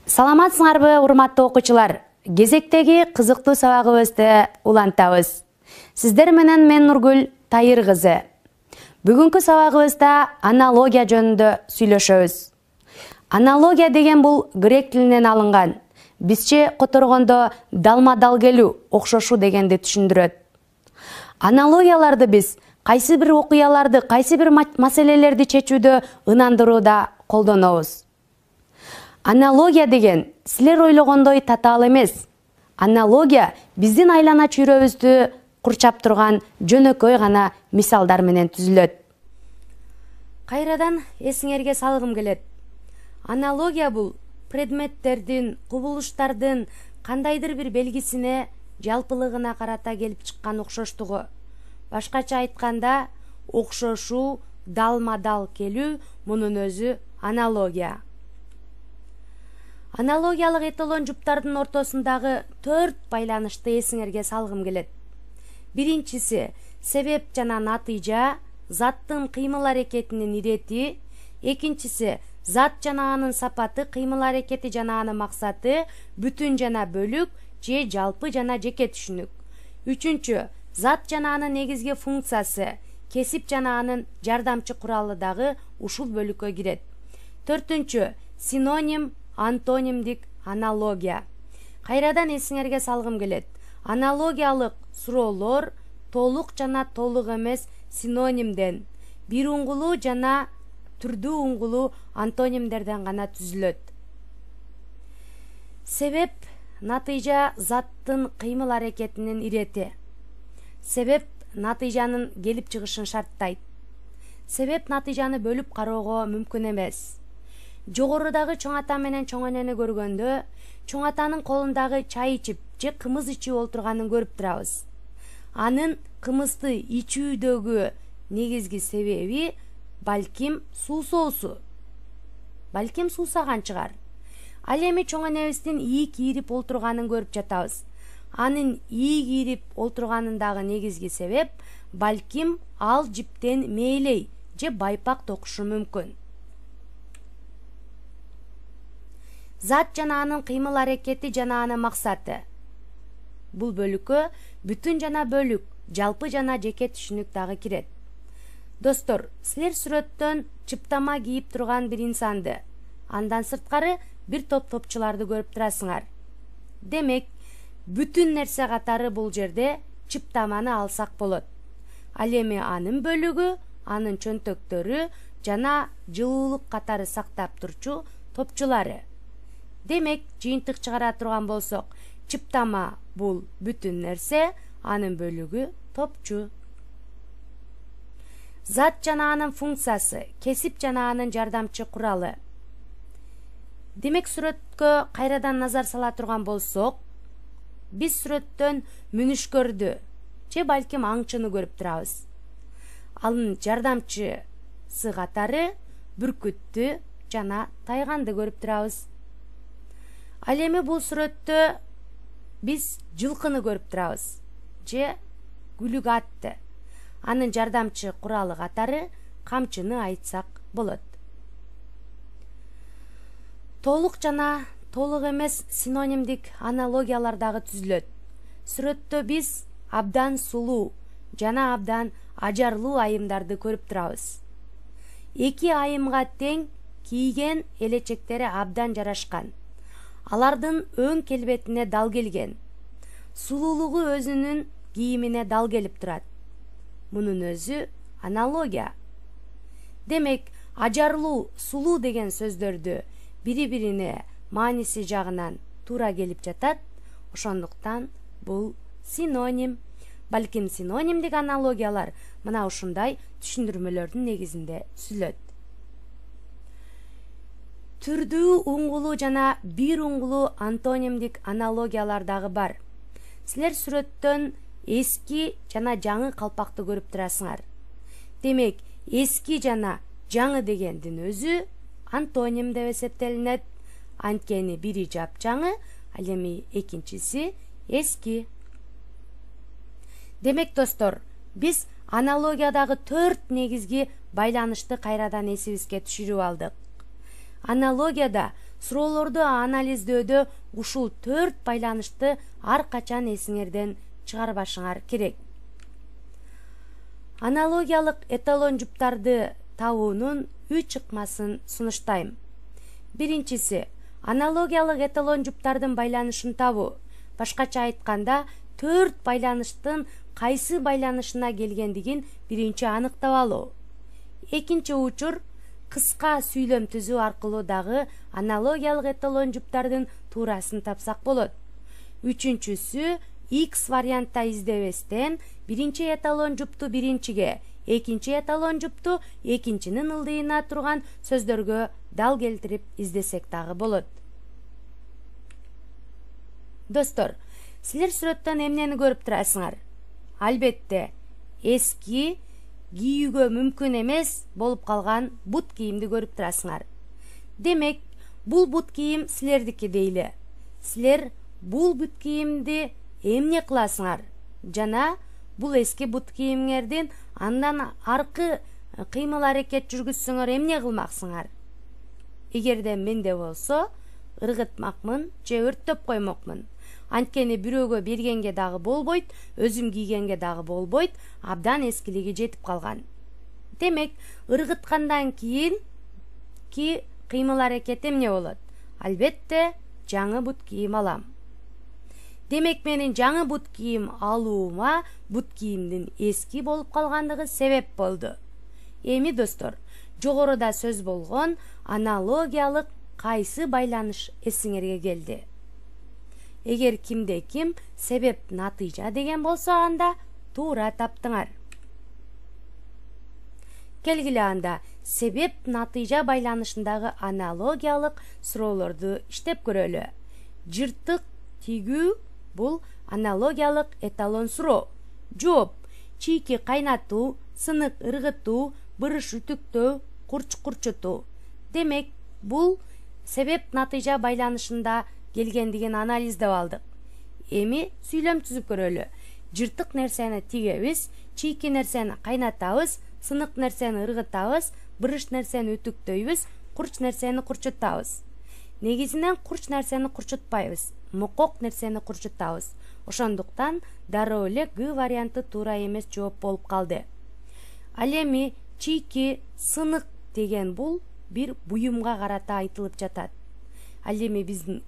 Саламатсыңарбы, урматтуу окуучулар? Кезектеги кызыктуу сабагыбызды улантабыз. Сиздер менен мен Нургүл Тайыр кызы. Бүгүнкү сабагыбызда аналогия жөнүндө сүйлөшөбүз. Аналогия деген бул грек тилинен алынган. Бизче которгондо далма-дал келүү, окшошуу дегенди түшүндүрөт. Аналогияларды биз кайсы бир окуяларды, кайсы бир маселелерди чечүүдө ынандырууда колдонобуз. Аналогия деген силер ойлогондой татаал эмес. Аналогия биздин айлана чүйрөбүздү курчап турган жөнөкөй гана мисалдар менен түзүлөт. Кайрадан эсиңерге салгым келет. Аналогия бул предметтердин, кубулуштардын кандайдыр бир белгисине, жалпылыгына карата келип чыккан окшоштугу. Башкача айтканда, окшошуу, далма-дал келүү мунун өзү аналогия. Аналогиялык эталон жуптардын ортосундагы 4 байланышты эсиңерге салгым келет. Биринчиси себеп жана натыйжа, заттын кыймыл-аракетинин ирети. Экинчиси зат жана анын сапаты, кыймыл-аракети жана анын максаты, бүтүн жана бөлүк же жалпы жана жеке түшүнүк. Үчүнчү зат жана анын негизги функциясы, кесип жана анын жардамчы куралы дагы ушул бөлүккө кирет. Төртүнчү синоним, антонимдик аналогия. Кайрадан эсиңерге салгым келет. Аналогиялык суроолор толук жана толук эмес синонимден, бир уңгулуу жана түрдүү уңгулуу антонимдерден гана түзүлөт. Себеп, натыйжа заттын кыймыл-аракетинин ирети. Себеп натыйжанын келип чыгышын шарттайт. Себеп натыйжаны бөлүп кароого мүмкүн эмес. Жогорудагы чоң ата менен чоң энени көргөндө, чоң атанын колундагы чай ичип же кымыз ичип олтурганын көрүп турабыз. Анын кымызды ичүүдөгү негизги себеби балким суу соосу. Балким суусаган чыгар. Ал эми чоң энебиздин ии кийирип олтурганын көрүп жатабыз. Анын ии кийирип олтурганындагы негизги себеп балким ал жиптен мээлей же байпак токушу мүмкүн. Зат жана анын кыймыл-аракети жана анын максаты. Бул бөлүккө бүтүн жана бөлүк, жалпы жана жеке түшүнүк дагы кирет. Достор, силер сүрөттөн чыптама кийип турган бир инсанды, андан сырткары бир топ топчуларды көрүп турасыңар. Демек, бүтүн нерсе катары бул жерде чыптаманы алсак болот. Ал эми анын бөлүгү, анын чөнтөктөрү жана жылуулук катары сактап турчу топчулары. Демек, жыйынтык чыгара турган болсок, чыптама бул бүтүн нерсе, анын бөлүгү топчу. Зат жана анын функциясы, кесип жана анын жардамчы куралы. Демек, сүрөткө кайрадан назар сала турган болсок, биз сүрөттөн мүнүшкөрдү же балким аңчыны көрүп турабыз. Анын жардамчысы катары бүркүттү жана тайганды көрүп турабыз. Ал эми бул сүрөттө биз жылкыны көрүп турабыз же күлүк атты. Анын жардамчы куралы катары камчыны айтсак болот. Толук жана толук эмес синонимдик аналогиялар дагы түзүлөт. Сүрөттө биз абдан сулуу жана абдан ажарлуу айымдарды көрүп турабыз. Эки айымга тең кийген элечектери абдан жарашкан. Алардын өң келбетине дал келген. Сулуулугу өзүнүн кийимине дал келип турат. Мунун өзү аналогия. Демек, ажарлуу, сулуу деген сөздөрдү бири-бирине мааниси жагынан туура келип жатат. Ошондуктан бул синоним. Балким синонимдик аналогиялар мына ушундай түшүндүрмөлөрдүн негизинде түзүлөт. Түрдүү уңгулуу жана бир уңгулуу антонимдик аналогиялар дагы бар. Силер сүрөттөн эски жана жаңы калпакты көрүп турасыңар. Демек, эски жана жаңы дегендин өзү антоним деп эсептелинет. Анткени бири жапжаңы, ал эми экинчиси эски. Демек, достор, биз аналогиядагы 4 негизги байланышты кайрадан эсибизге түшүрүп алдык. Аналогияда суроолорду анализдөөдө ушул 4 байланышты ар качан эсиңерден чыгарбашыңар керек. Аналогиялык эталон жуптарды табуунун 3 ыкмасын сунуштайм. Биринчиси, аналогиялык эталон жуптардын байланышын табуу. Башкача айтканда, 4 байланыштын кайсы байланышына келгендигин биринчи аныктап алуу. Экинчи учур, кыска сүйлөм түзүү аркылуу дагы аналогиялык эталон жуптардын туурасын тапсак болот. Үчүнчүсү, X вариантта издебестен биринчи эталон жупту биринчиге, экинчи эталон жупту экинчинин ылдыйына турган сөздөргө дал келтирип издесек дагы болот. Достор, силер сүрөттөн эмнени көрүп турасыңар? Албетте, эски, кийүүгө мүмкүн эмес болуп калган бут кийимди көрүп турасыңар. Демек, бул бут кийим силердики дейли. Силер бул бут кийимди эмне кыласыңар? Жана бул эски бут кийимиңердин андан аркы кыймыл аракет жүргүзсөңөр эмне кылмаксыңар? Эгерде менде болсо, ыргытмакмын же өрттөп коймокмун. Анткени бирөөгө бергенге дагы болбойт, өзүм кийгенге дагы болбойт, абдан эскилиги жетип калган. Демек, ыргыткандан кийин кыймыл аракет эмне болот? Албетте, жаңы бут кийим алам. Демек, менин жаңы бут кийим алуума бут кийимдин эски болуп калгандыгы себеп болду. Эми достор, жогоруда сөз болгон аналогиялык кайсы байланыш эсиңерге келди? Эгер кимде ким себеп натыйжа деген болсо, анда туура таптыңар. Келгиле анда себеп натыйжа байланышындагы аналогиялык суроолорду иштеп көрөлү. Жыртык тигүү бул аналогиялык эталон суроо. Жооп: чийки кайнатуу, сынык ыргытуу, бырыш үтүктөө, курч курчутуу. Демек, бул себеп натыйжа байланышында келгендигин анализдеп алдык. Эми сүйлөм түзүп көрөлү. Жыртык нерсени тигебиз, чийки нерсени кайнатабыз, сынык нерсени ыргытабыз, бырыш нерсени үтүктөйбүз, курч нерсени курчутабыз. Негизинен курч нерсени курчутпайбыз, мокок нерсени курчутабыз. Ошондуктан дароо эле Г варианты туура эмес жооп болуп калды. Ал эми чийки, сынык деген бул бир буюмга карата айтылып жатат. Ал эми биздин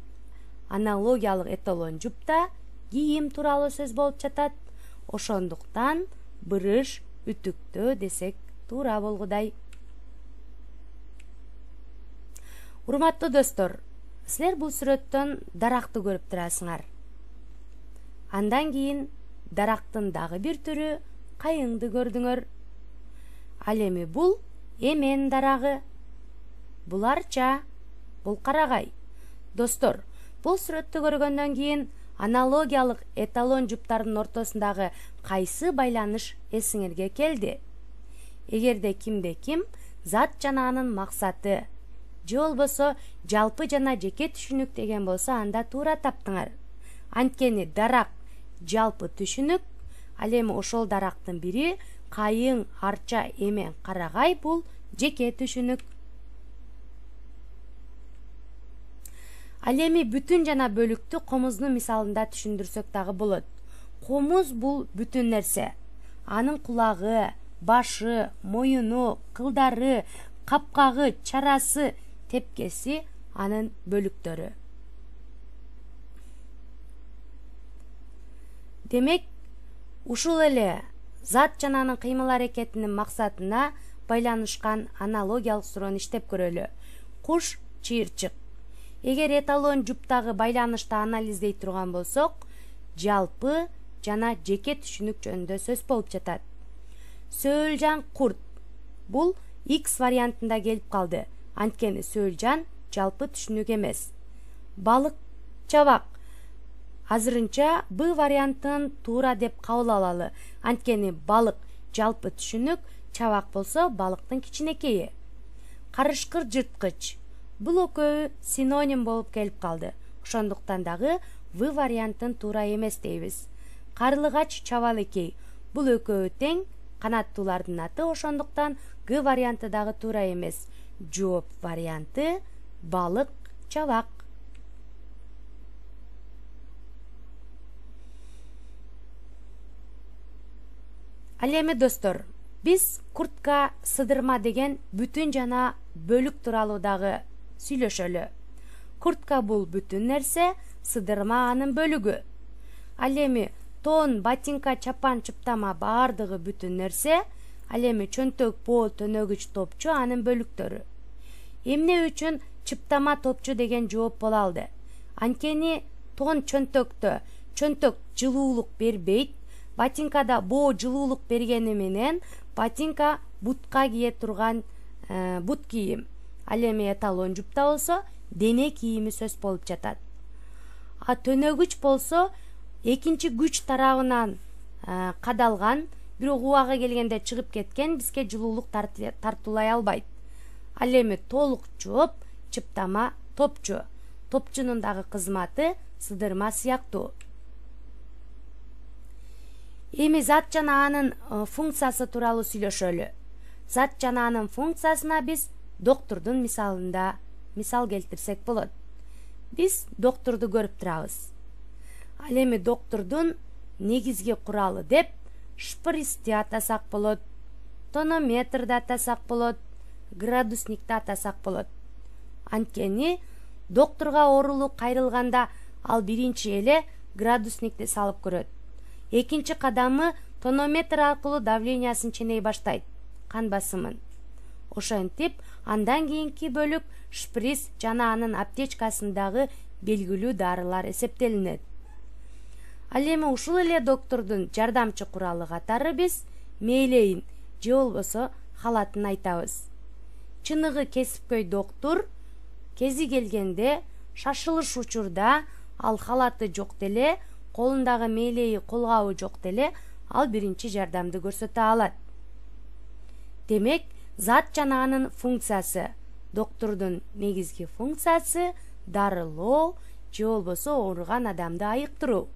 аналогиялык эталон жупта кийим тууралуу сөз болуп жатат. Ошондуктан бырыш, үтүктөө десек туура болгудай. Урматтуу достор, силер бул сүрөттөн даракты көрүп турасыңар. Андан кийин дарактын дагы бир түрү кайыңды көрдүңөр. Ал эми бул эмен дарагы. Бул арча, бул карагай. Достор, бул сүрөттү көргөндөн кийин аналогиялык эталон жуптардын ортосундагы кайсы байланыш эсиңерге келди? Эгерде кимде ким зат жана анын максаты же болбосо жалпы жана жеке түшүнүк деген болсо, анда туура таптыңар. Анткени дарак жалпы түшүнүк, ал эми ошол дарактын бири кайың, арча, эмен, карагай бул жеке түшүнүк. Ал эми бүтүн жана бөлүктү комуздун мисалында түшүндүрсөк дагы болот. Комуз бул бүтүн нерсе. Анын кулагы, башы, моюну, кылдары, капкагы, чарасы, тепкеси анын бөлүктөрү. Демек, ушул эле зат жана анын кыймыл аракетинин максатына байланышкан аналогиялык суроону иштеп көрөлү. Куш, чыйырчык. Эгер эталон жуптагы байланышты анализдей турган болсок, жалпы жана жеке түшүнүк жөнүндө сөз болуп жатат. Сөөлжан курт бул X вариантында келип калды. Анткени сөөлжан жалпы түшүнүк эмес. Балык, чабак. Азырынча Б вариантын туура деп кабыл алалы. Анткени балык жалпы түшүнүк, чабак болсо балыктын кичинекейи. Карышкыр, жырткыч. Бул экөө синоним болуп келип калды. Ошондуктан дагы В вариантын туура эмес дейбиз. Карлыгач, чабалекей. Бул экөө тең канаттуулардын аты, ошондуктан Г варианты дагы туура эмес. Жооп варианты балык, чабак. Ал эми достор, биз куртка, сыдырма деген бүтүн жана бөлүк тууралуу дагы сүйлөшөлү. Куртка бул бүтүн нерсе, сыдырма анын бөлүгү. Ал эми тон, ботинка, чапан, чыптама баардыгы бүтүн нерсе, ал эми чөнтөк, пол, төнөгүч, топчу анын бөлүктөрү. Эмне үчүн чыптама, топчу деген жооп боло алды? Анткени тон чөнтөктө чөнтөк жылуулук бербейт, ботинкада боо жылуулук бергени менен ботинка бутка кие турган бут кийим. Ал эми эталон жупта болсо дене кийими сөз болуп жатат. А төнөгүч болсо экинчи күч тарабынан кадалган, бирок убагы келгенде чыгып кеткен, бизге жылуулук тартуулай албайт. Ал эми толук жооп чыптама, топчу. Топчунун дагы кызматы сыдырма сыяктуу. Эми зат жана анын функциясы тууралуу сүйлөшөлү. Зат жана анын функциясына биз доктурдун мисалында мисал келтирсек болот. Биз доктурду көрүп турабыз. Ал эми доктурдун негизги куралы деп шприцти атасак болот, тонометрди атасак болот, градусникти атасак болот. Анткени доктурга оорулук кайрылганда ал биринчи эле градусникти салып көрөт. Экинчи кадамы тонометр аркылуу давлениясын ченей баштайт, кан басымын. Ошентип, андан кийинки бөлүк шприц жана анын аптечкасындагы белгилүү дарылар эсептелинет. Ал эми ушул эле доктурдун жардамчы куралы катары биз мээлейин же болбосо халатын айтабыз. Чыныгы кесипкөй доктур кези келгенде шашылыш учурда ал халаты жок деле, колундагы мээлейи колгабы жок деле ал биринчи жардамды көрсөтө алат. Демек, зат жана анын функциясы, доктурдун негизги функциясы дарылоо же болбосо ооруган адамды айыктыруу.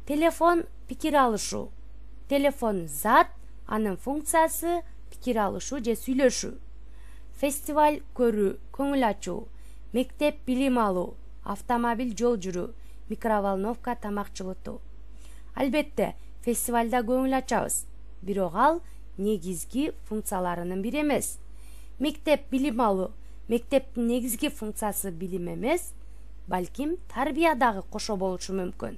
Телефон пикир алышуу. Телефон зат, анын функциясы пикир алышуу же сүйлөшүү. Фестиваль көрүү, көңүл ачуу, мектеп билим алуу, автомобиль жол жүрүү, микроволновка тамак жылытуу. Албетте, фестивалда көңүл ачабыз, бирок ал негизги функцияларынын бири эмес. Мектеп билим алуу, мектептин негизги функциясы билим эмес, балким тарбия дагы кошо болушу мүмкүн.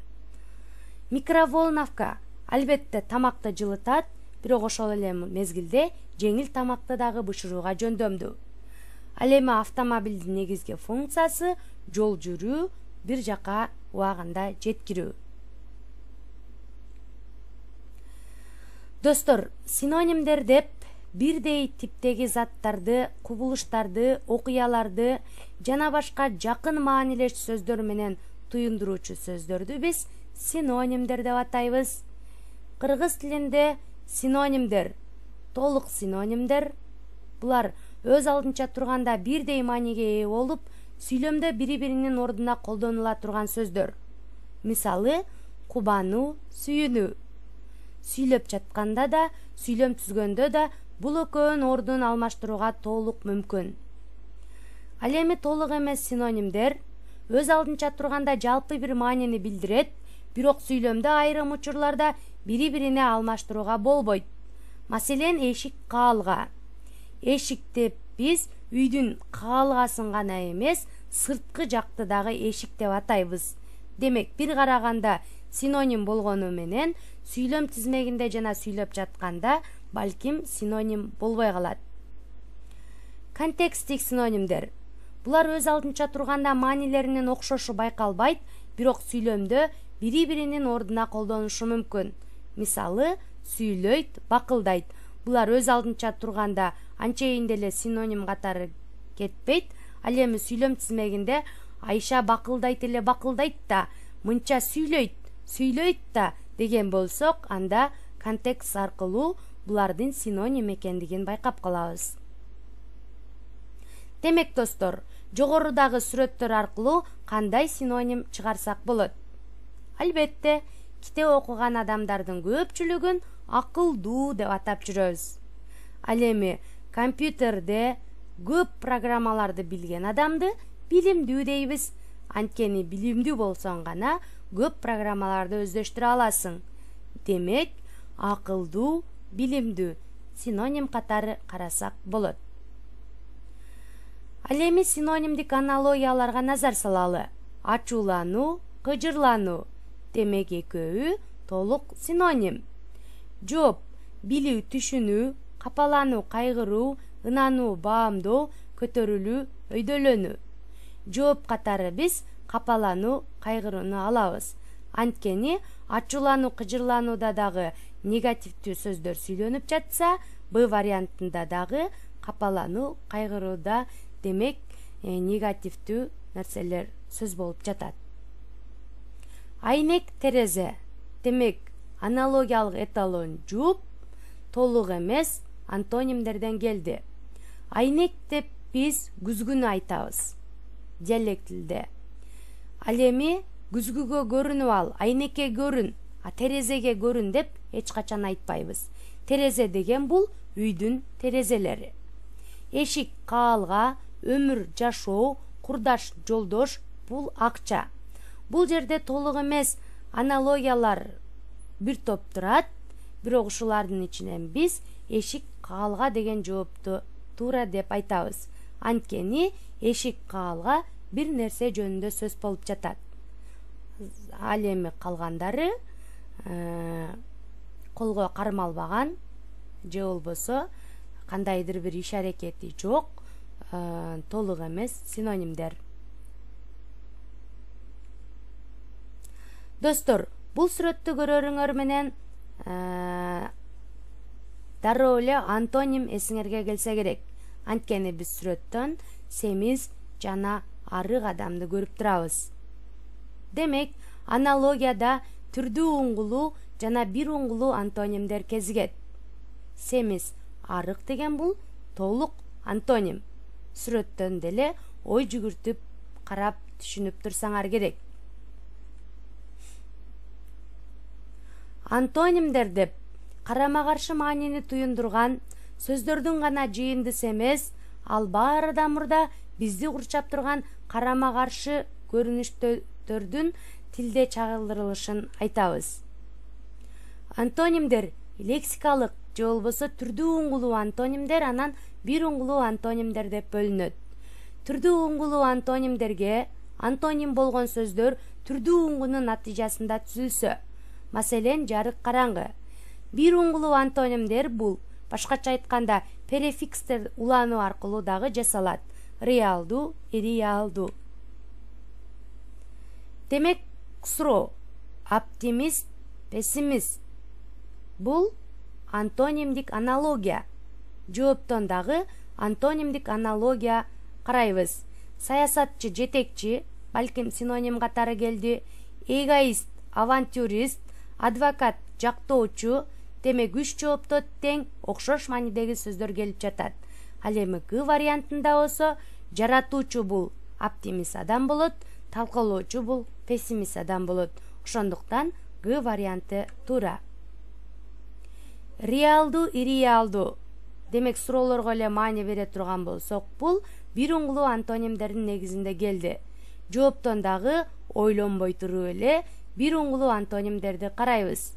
Микроволновка албетте тамакты жылытат, бирок ошол эле мезгилде жеңил тамакты дагы бышырууга жөндөмдүү. Ал эми автомобилдин негизги функциясы жол жүрүү, бир жака убагында жеткирүү. Достор, синонимдер деп бирдей типтеги заттарды, кубулуштарды, окуяларды жана башка жакын маанилеш сөздөр менен туюндуруучу сөздөрдү биз синонимдер деп атайбыз. Кыргыз тилинде синонимдер, толук синонимдер, булар өз алдынча турганда бирдей мааниге ээ болуп, сүйлөмдө бири-биринин ордуна колдонула турган сөздөр. Мисалы, кубануу, сүйүнүү. Сүйлөп жатканда да, сүйлөм түзгөндө да бул экөөнүн ордун алмаштырууга толук мүмкүн. Ал эми толук эмес синонимдер өз алдынча турганда жалпы бир маанини билдирет, бирок сүйлөмдө айрым учурларда бири-бирине алмаштырууга болбойт. Маселен, эшик, каалга. Эшик деп биз үйдүн каалгасын гана эмес, сырткы жакты дагы эшик деп атайбыз. Демек, бир караганда синоним болгону менен сүйлөм тизмегинде жана сүйлөп жатканда балким синоним болбой калат. Контекстик синонимдер. Булар өз алдынча турганда маанилеринин окшошу байкалбайт, бирок сүйлөмдө бири-биринин ордуна колдонушу мүмкүн. Мисалы, сүйлөйт, бакылдайт. Булар өз алдынча турганда анчейин деле синоним катары кетпейт. Ал эми сүйлөм тизмегинде Айша бакылдайт эле бакылдайт да, мынча сүйлөйт да деген болсок, анда контекст аркылуу булардын синоним экендигин байкап калабыз. Демек достор, жогорудагы сүрөттөр аркылуу кандай синоним чыгарсак болот? Албетте, китеп окуган адамдардын көпчүлүгүн акылдуу деп атап жүрөбүз. Ал эми компьютерде көп программаларды билген адамды билимдүү дейбиз. Анткени билимдүү болсоң гана көп программаларды өздөштүрө аласың. Демек, акылдуу, билимдүү синоним катары карасак болот. Ал эми синонимдик аналогияларга назар салалы. Ачуулануу, кыжырлануу. Демек, экөөү толук синоним. Жооп билүү, түшүнүү, капалануу, кайгыруу, ынануу, баамдоо, көтөрүлүү, өйдөлөнүү. Жооп катары биз капалануу, кайгырууну алабыз. Анткени ачуулануу, кыжырланууда дагы негативдүү сөздөр сүйлөнүп жатса, Б вариантында дагы капалануу, кайгырууда демек негативдүү нерселер сөз болуп жатат. Айнек, терезе. Демек, аналогиялык эталон жууп, толук эмес антонимдерден келди. Айнек деп биз күзгүнү айтабыз диалект тилде. Ал эми күзгүгө көрүнүп ал, айнекке көрүн, терезеге көрүн деп эч качан айтпайбыз. Терезе деген бул үйдүн терезелери. Эшик, каалга, өмүр, жашоо, курдаш, жолдош бул акча. Бул жерде толук эмес аналогиялар бир топ турат, бирок ушулардын ичинен биз эшик, каалга деген жоопту туура деп айтабыз. Анткени эшик, каалга бир нерсе жөнүндө сөз болуп жатат. Ал эми калгандары колго кармалбаган же болбосо кандайдыр бир иш аракети жок, толук эмес синонимдер. Достор, бул сүрөттү көрөрүңөр менен дароо эле антоним эсиңерге келсе керек. Анткени биз сүрөттөн семиз жана арык адамды көрүп турабыз. Демек, аналогияда түрдүү уңгулуу жана бир уңгулуу антонимдер кезигет. Семиз, арык деген бул толук антоним. Сүрөттөн деле ой жүгүртүп карап түшүнүп турсаңар керек. Антонимдер деп карама каршы маанини туюндурган сөздөрдүн гана жыйындысы эмес, ал баарыдан мурда бизди курчап турган карама каршы көрүнүштөрдүн тилде чагылдырылышын айтабыз. Антонимдер лексикалык же болбосо түрдүү уңгулуу антонимдер, анан бир уңгулуу антонимдер деп бөлүнөт. Түрдүү уңгулуу антонимдерге антоним болгон сөздөр түрдүү уңгунун натыйжасында түзүлсө, маселен, жарык, караңгы. Бир уңгулуу антонимдер бул, башкача айтканда, префикстер улануу аркылуу дагы жасалат. Реалдуу, иреалдуу. Демек, суроо, оптимист, пессимист. Бул антонимдик аналогия. Жооптон дагы антонимдик аналогия карайбыз. Саясатчы, жетекчи, балким синоним катары келди. Эгоист, авантюрист, адвокат, жактоочу. Демек, үч жоопто тең окшош маанидеги сөздөр келип жатат. Ал эми Г вариантында болсо, жаратуучу бул оптимист адам болот, талкалоочу бул пессимист адам болот. Ошондуктан Г варианты туура. Реалдуу, иреалдуу. Демек, суроолорго эле маани бере турган болсок, бул бир уңгулуу антонимдердин негизинде келди. Жооптон дагы ойлонбой туруп эле бир уңгулуу антонимдерди карайбыз.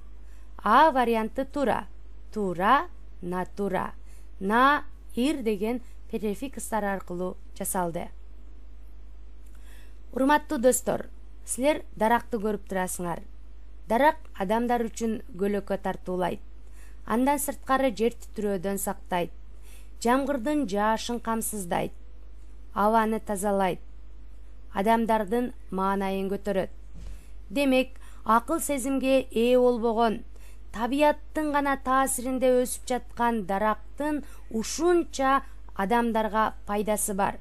А варианты туура. Туура, натура. На, ир деген префикстар аркылуу жасалды. Урматтуу достор, силер даракты көрүп турасыңар. Дарак адамдар үчүн көлөкө тартуулайт. Андан сырткары жер титирөөдөн сактайт. Жамгырдын жаашын камсыздайт. Абаны тазалайт. Адамдардын маанайын көтөрөт. Демек, акыл сезимге ээ болбогон, табияттын гана таасиринде өсүп жаткан дарактын ушунча адамдарга пайдасы бар.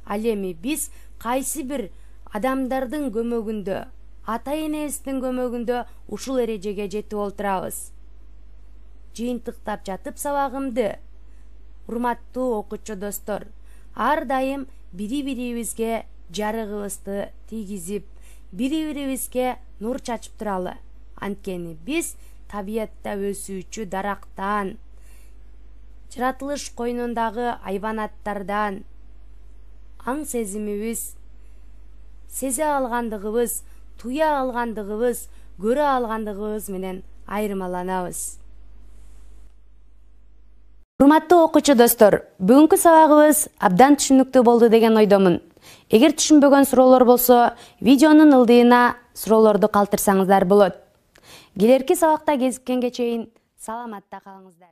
Ал эми биз кайсы бир адамдардын көмөгүндө, ата энебиздин көмөгүндө ушул эрежеге жетип олтурабыз. Жыйынтыктап жатып сабагымды, урматтуу окуучу достор, ар дайым бири-бирибизге жарыгыбызды тийгизип, бири-бирибизге нур чачып туралы. Анткени биз табиятта өсүүчү дарактан жаратылыш койнундагы айванаттардан аң сезимибиз, сезе алгандыгыбыз, туя алгандыгыбыз, көрө алгандыгыбыз менен айырмаланабыз. Урматтуу окуучу достор, бүгүнкү сабагыбыз абдан түшүнүктүү болду деген ойдомун. Эгер түшүнбөгөн суроолор болсо, видеонун ылдыйына суроолорду калтырсаңыздар болот. Келерки сабакта кезиккенге чейин саламатта калыңыздар.